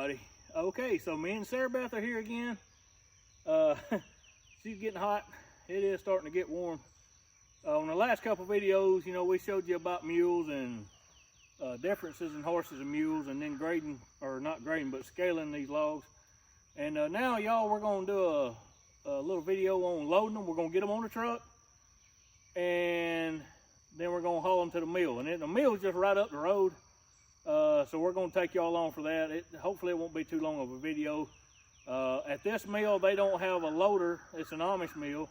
everybody. Okay, so me and Sarah Beth are here again. She's getting hot. It is starting to get warm. On the last couple videos, you know, we showed you about mules and differences in horses and mules, and then grading, or not grading, but scaling these logs. And now, y'all, we're going to do a little video on loading them. We're going to get them on the truck, and then we're going to haul them to the mill. And then the mill is just right up the road. So we're going to take y'all on for that. Hopefully it won't be too long of a video. At this mill, they don't have a loader. It's an Amish mill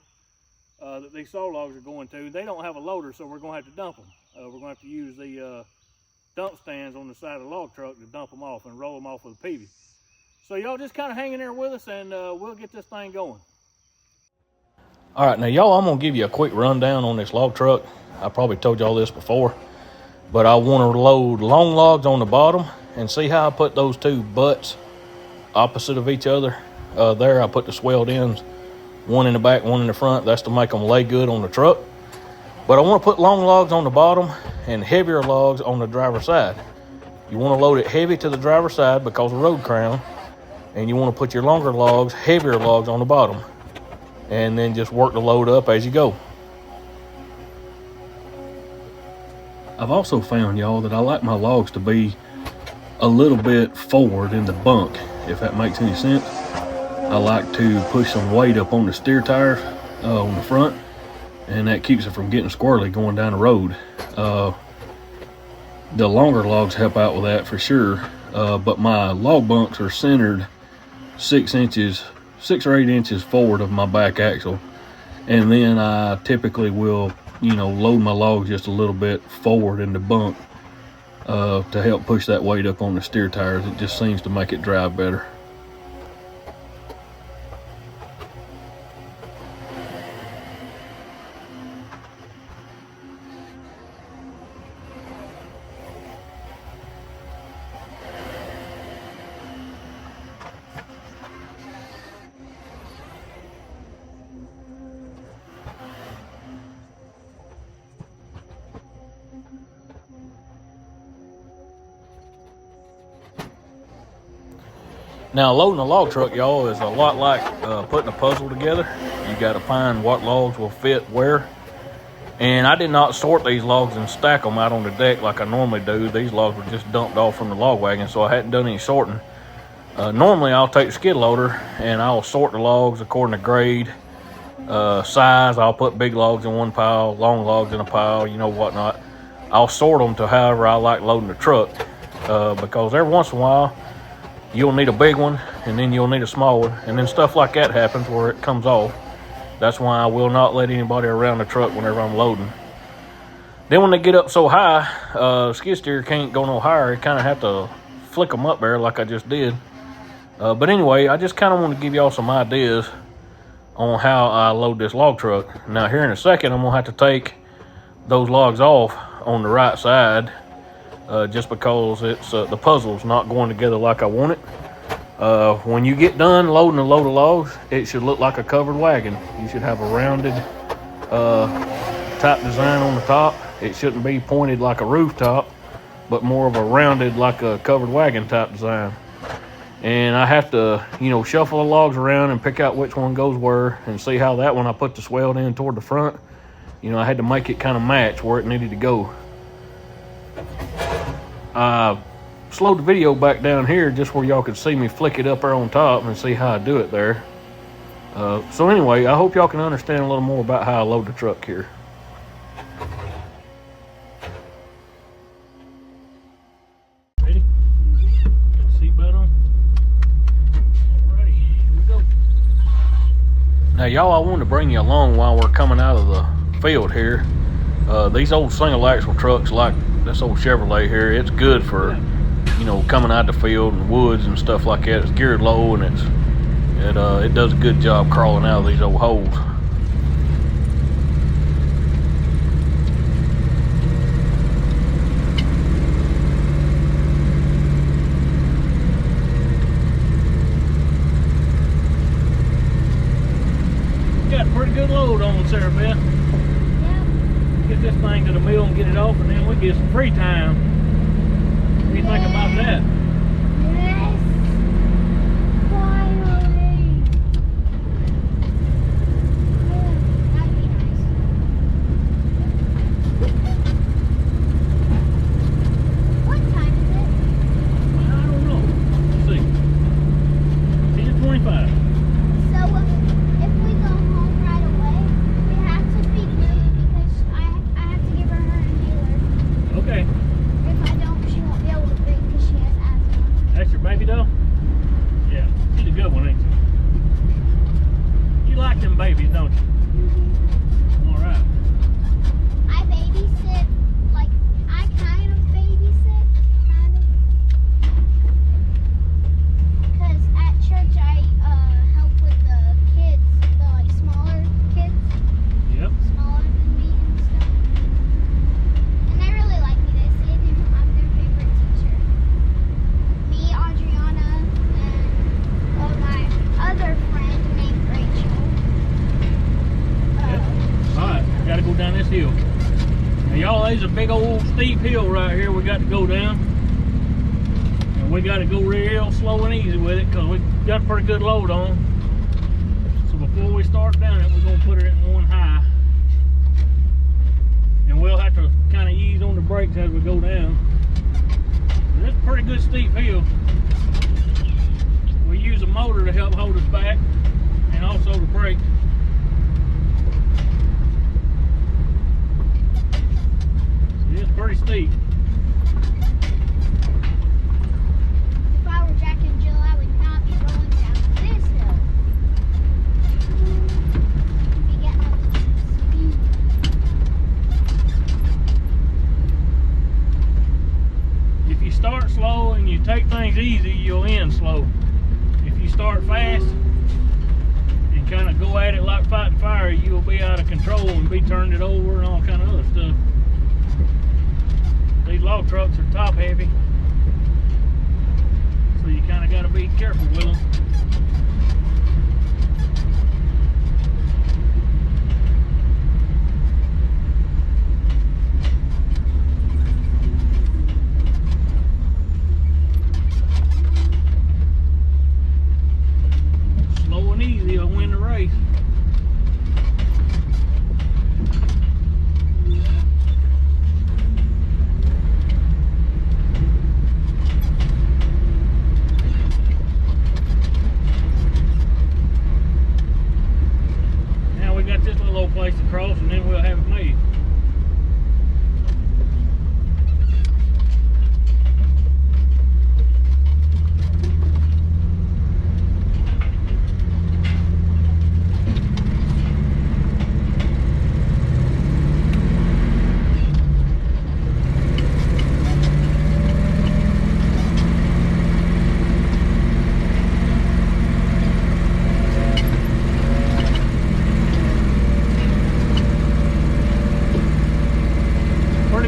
that these saw logs are going to. They don't have a loader, so we're going to have to dump them. We're going to have to use the dump stands on the side of the log truck to dump them off and roll them off with a peavy. So y'all just kind of hang in there with us, and we'll get this thing going. All right, now y'all, I'm gonna give you a quick rundown on this log truck. I probably told y'all this before, but I want to load long logs on the bottom, and see how I put those two butts opposite of each other. There I put the swelled ends, one in the back, one in the front. That's to make them lay good on the truck. But I want to put long logs on the bottom and heavier logs on the driver's side. You want to load it heavy to the driver's side because of road crown, and you want to put your longer logs, heavier logs on the bottom, and then just work the load up as you go. I've also found, y'all, that I like my logs to be a little bit forward in the bunk, if that makes any sense. I like to push some weight up on the steer tires on the front, and that keeps it from getting squirrely going down the road. The longer logs help out with that for sure, but my log bunks are centered 6 or 8 inches forward of my back axle, and then I typically will, you know, load my logs just a little bit forward in the bunk to help push that weight up on the steer tires. It just seems to make it drive better. Now, loading a log truck, y'all, is a lot like putting a puzzle together. You got to find what logs will fit where. And I did not sort these logs and stack them out on the deck like I normally do. These logs were just dumped off from the log wagon, so I hadn't done any sorting. Normally, I'll take the skid loader and I'll sort the logs according to grade, size. I'll put big logs in one pile, long logs in a pile, you know, whatnot. I'll sort them to however I like loading the truck, because every once in a while, you'll need a big one, and then you'll need a small one, and then stuff like that happens where it comes off. That's why I will not let anybody around the truck whenever I'm loading. Then when they get up so high, skid steer can't go no higher. You kind of have to flick them up there like I just did. But anyway, I just kind of want to give y'all some ideas on how I load this log truck. Now here in a second, I'm going to have to take those logs off on the right side, just because it's the puzzle's not going together like I want it. When you get done loading a load of logs, it should look like a covered wagon. You should have a rounded type design on the top. It shouldn't be pointed like a rooftop, but more of a rounded like a covered wagon type design. And I have to, you know, shuffle the logs around and pick out which one goes where, and see how that one I put the swelled in toward the front. You know, I had to make it kind of match where it needed to go. I slowed the video back down here just where y'all could see me flick it up there on top and see how I do it there. So anyway, I hope y'all can understand a little more about how I load the truck here. Ready? Seatbelt on. Alrighty, here we go. Now y'all, I wanted to bring you along while we're coming out of the field here. These old single axle trucks like this old Chevrolet here, it's good for, you know, coming out the field and woods and stuff like that. It's geared low, and it does a good job crawling out of these old holes. Got a pretty good load on Sarah Beth. Get this thing to the mill and get it off, and then we get some free time. What do you think about that? Yes. like them babies, don't you? All right. I babysit, like, I kind of babysit, because at church I help with the kids, the like smaller kids, Yep. smaller than me and stuff. And they really like me. They say I'm their favorite teacher. Me, Adriana, and my other friend named Rachel. All right, gotta go down this hill. Now, y'all, there's a big old steep hill right here we got to go down. And we got to go real slow and easy with it because we got a pretty good load on. So before we start down it, we're going to put it in one high. And we'll have to kind of ease on the brakes as we go down. But it's a pretty good steep hill. We use a motor to help hold us back and also the brakes. It's pretty steep. If I were Jack and Jill, I would not be rolling down this hill. I'd be getting up to speed. If you start slow and you take things easy, you'll end slow. If you start fast and kind of go at it like fighting fire, you'll be out of control and be turned it over and all kind of other stuff. These log trucks are top heavy, so you kind of got to be careful with them. Slow and easy, I'll win the race. Place to cross, and then we'll have it made.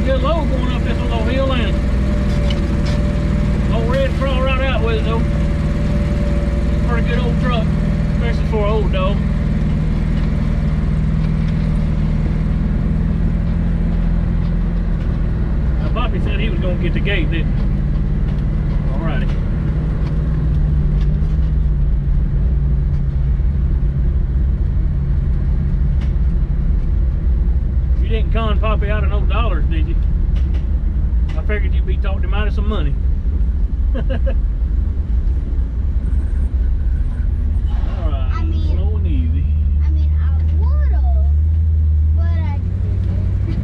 Good load going up this little hill, and old red crawl right out with it though. Pretty good old truck, especially for an old dog. Now Poppy said he was going to get the gate, didn't he? Alrighty. You didn't con Poppy out of no dollars, did you? I figured you'd be talking him out of some money. Alright, I mean, slow and easy. I mean, I would've, but I didn't.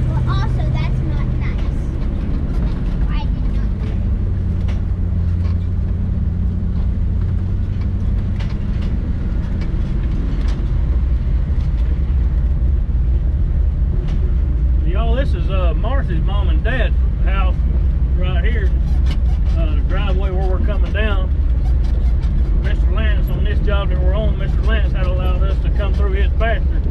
But also, that's not nice. I did not do it. Y'all, this is Marcy's mom and dad's house right here. The driveway where we're coming down. Mr. Lance, on this job that we're on, Mr. Lance had allowed us to come through his pasture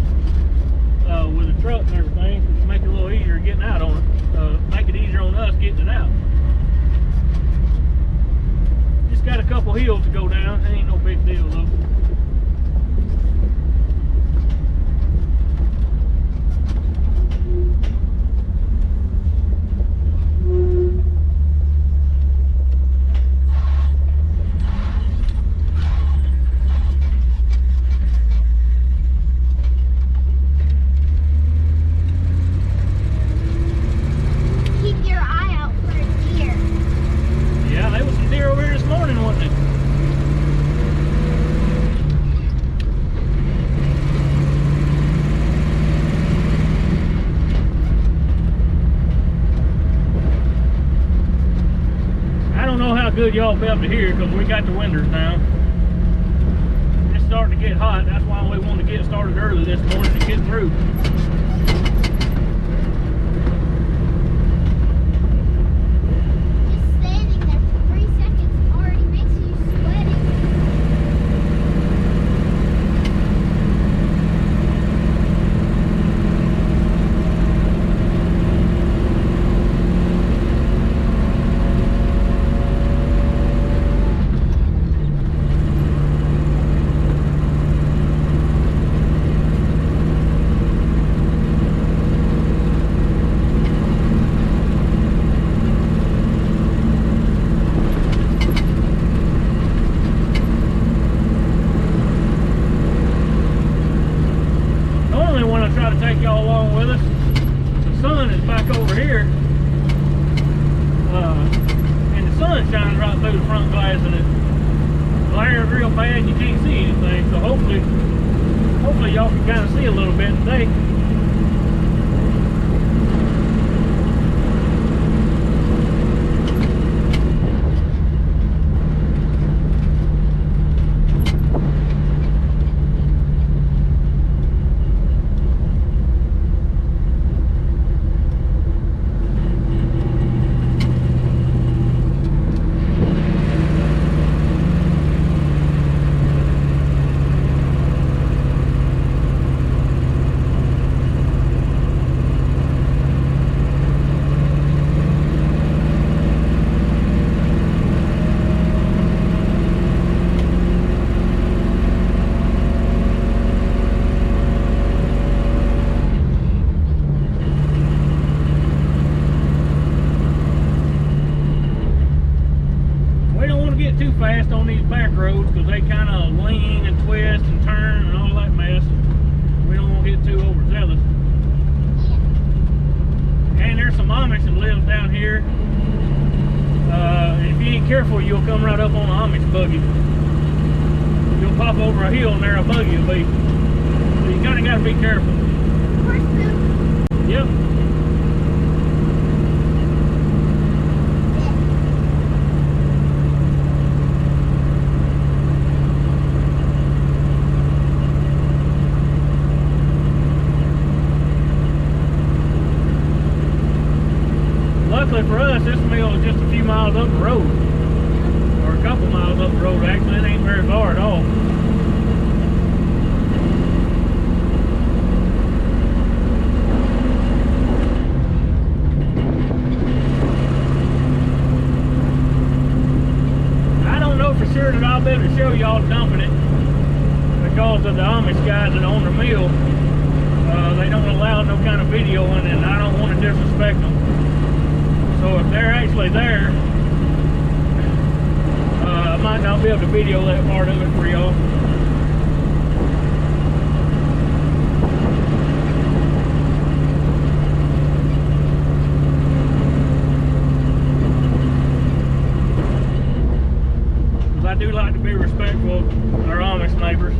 with a truck and everything to make it a little easier getting out on it. Make it easier on us getting it out. Just got a couple hills to go down. It ain't no big deal though. don't know how good y'all be able to hear because we got the windows down. It's starting to get hot. That's why we want to get started early this morning to get through. Just standing there for 3 seconds already makes you sweaty. Normally when I try to take y'all along with us, the sun is back over here. And the sun shines right through the front glass and it glares real bad and you can't see anything. So hopefully y'all can kind of see a little bit today. Too fast on these back roads because they kind of lean and twist and turn and all that mess. We don't want to get too overzealous. And there's some Amish that lives down here. If you ain't careful, you'll come right up on an Amish buggy. You'll pop over a hill and there a buggy will be. So you kind of got to be careful. Yep. Luckily for us, this mill is just a few miles up the road. Or a couple miles up the road, actually. It ain't very far at all. I don't know for sure that I'll be able to show y'all dumping it because of the Amish guys that own the mill. They don't allow no kind of videoing, and I don't want to disrespect them. So if they're actually there, I might not be able to video that part of it for y'all. Because I do like to be respectful of our Amish neighbors.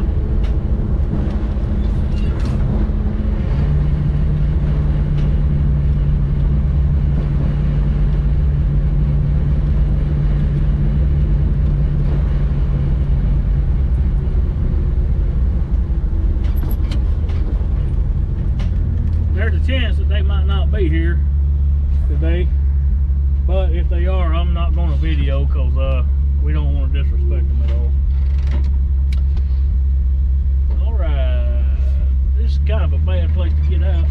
Chance that they might not be here today, but if they are, I'm not going to video because we don't want to disrespect them at all. Alright, this is kind of a bad place to get out.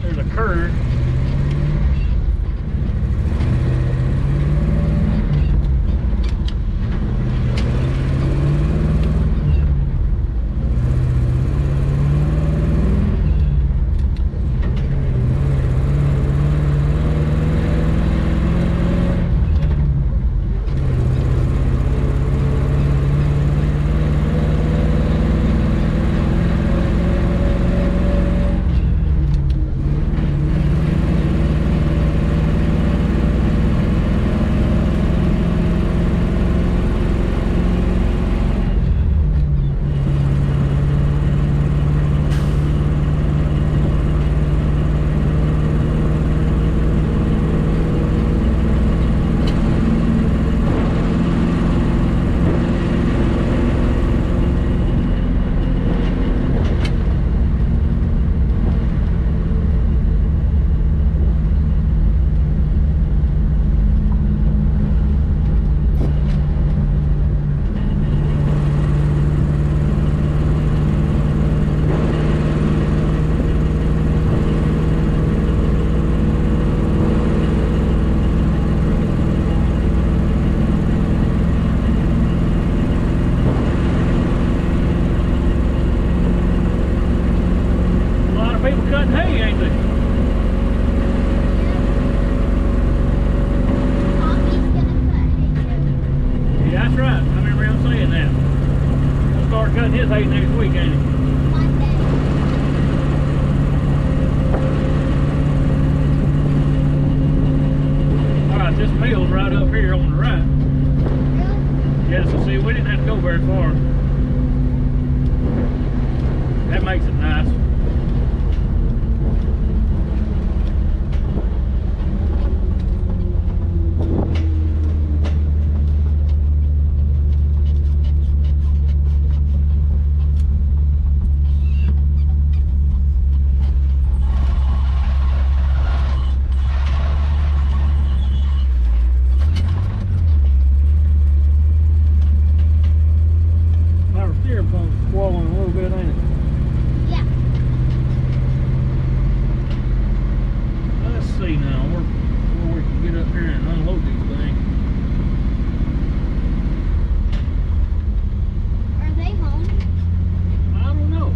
There's a curve. this 8 next week, ain't it? Monday. Alright, this mill's right up here on the right. Really? Yeah, so see, we didn't have to go very far. That makes it nice. Our steering pump's swallowing a little bit, ain't it? Yeah. Let's see now where we can get up here and unload these things. Are they home? I don't know.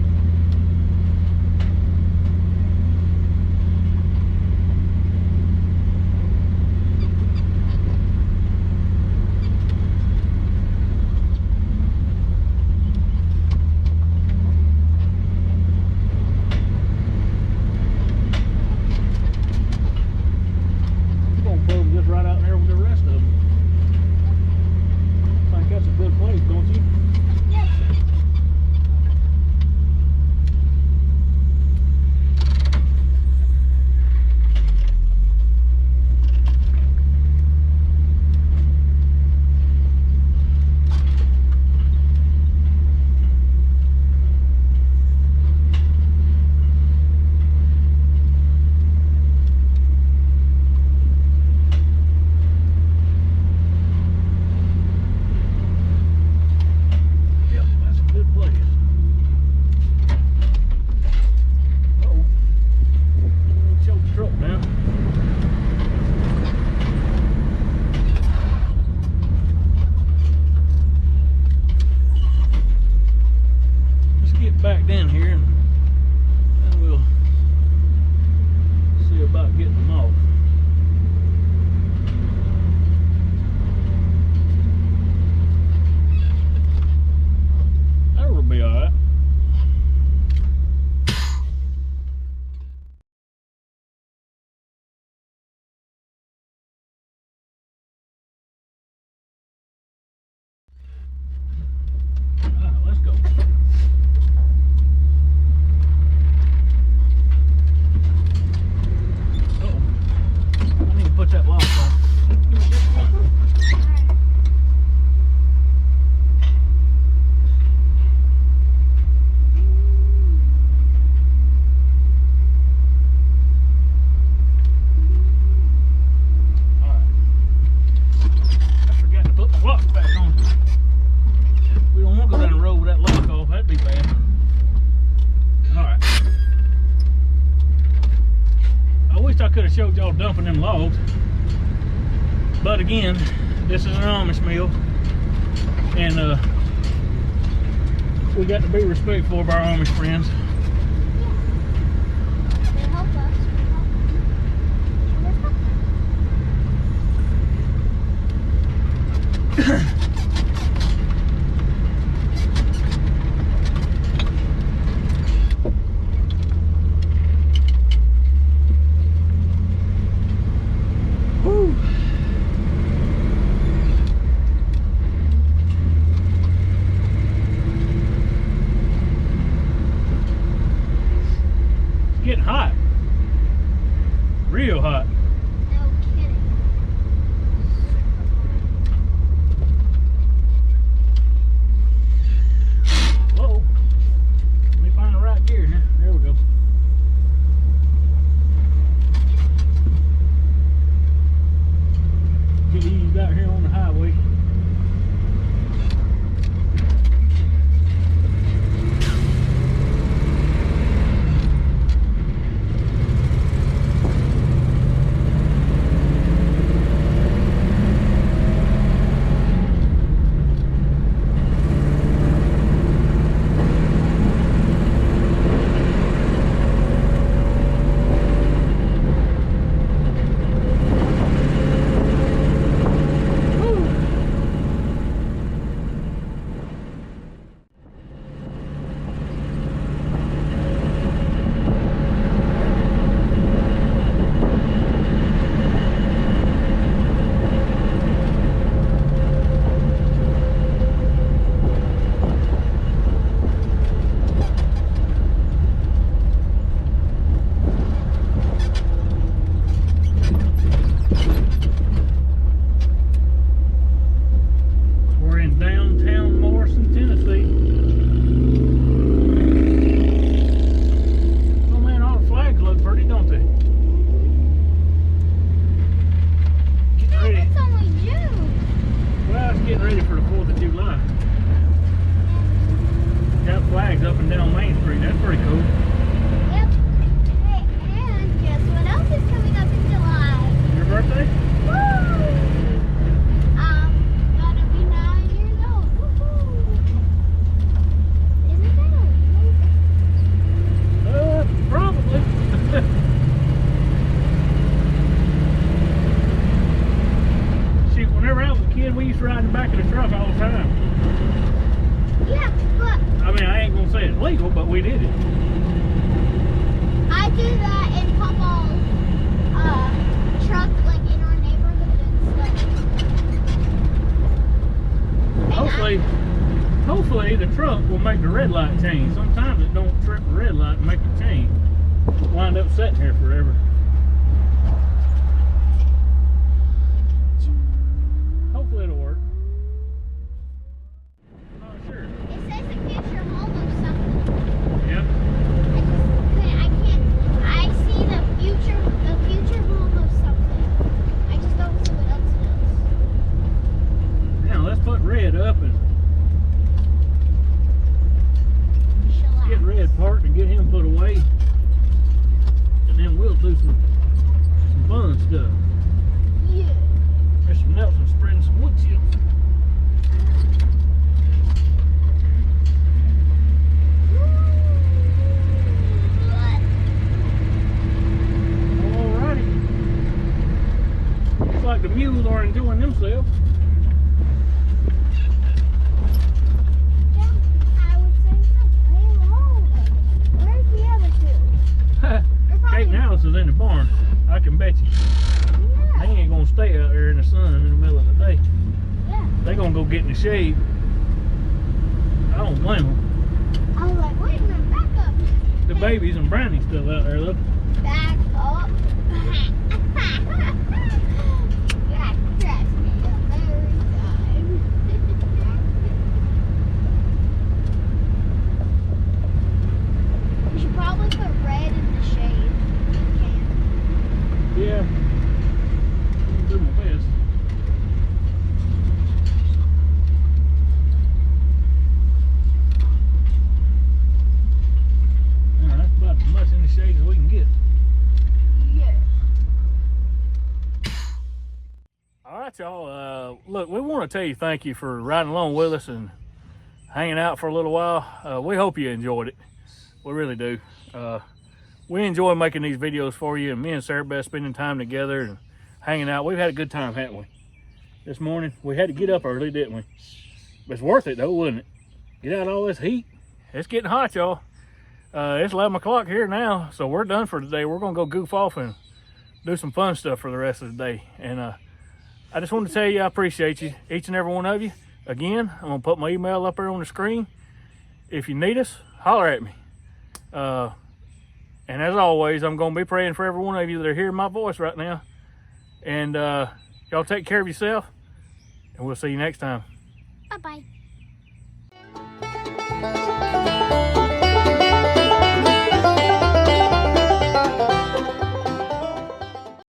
I'm gonna put them just right out there with the rest of them. I think that's a good place, don't you? Yes. Yep, that's a good place. Uh-oh. Choke the truck down. Let's get back in here and then we'll see about getting them off. That'll be alright. Alright, let's go. Uh-oh. I need to put that lock on. Give me just one. Alright. Alright. I forgot to put the lock back on. We don't want to go down the road with that lock off. That'd be bad. Alright. I wish I could have showed y'all dumping them logs. But again, this is an Amish mill. And we got to be respectful of our Amish friends. They help us. We help them. Woo. man, we used to ride in the back of the truck all the time. Yeah, but I mean, I ain't gonna say it's legal, but we did it. I do that in Papa's truck, like in our neighborhood and stuff. Hopefully the truck will make the red light change. Sometimes it don't trip the red light and make it change. Wind up sitting here forever. Hopefully it'll work. I'm not sure. It says a future home of something. Yep. I see the future home of something. I just don't see what else it Now let's put red up and is. get red parked and get him put away. And then we'll do some fun stuff. Yeah. Mr. Nelson spreading some wood chips. Alrighty. Looks like the mules are enjoying themselves. Yeah, I would say so. Hey, whoa. Where's the other two? They're Kate probably- and Alice is in the barn. I can bet you. They Yeah. ain't gonna stay out there in the sun in the middle of the day. Yeah. They gonna go get in the shade. I don't blame them. I was like, wait a minute, back up. The babies and Brownie's still out there though. Back up. That cracks me up every time. We should probably put red in the shade. Yeah. I'll do my best. Alright, that's about as much in the shade as we can get. Yeah. Alright y'all, look, we want to tell you thank you for riding along with us and hanging out for a little while. We hope you enjoyed it. We really do. We enjoy making these videos for you, and me and Sarah Beth spending time together and hanging out. We've had a good time, haven't we? This morning, we had to get up early, didn't we? But it's worth it though, wasn't it? Get out all this heat. It's getting hot, y'all. It's 11 o'clock here now, so we're done for today. We're gonna go goof off and do some fun stuff for the rest of the day. And I just want to tell you I appreciate you, each and every one of you. Again, I'm gonna put my email up there on the screen. If you need us, holler at me. And as always, I'm gonna be praying for every one of you that are hearing my voice right now. And y'all take care of yourself, and we'll see you next time. Bye-bye.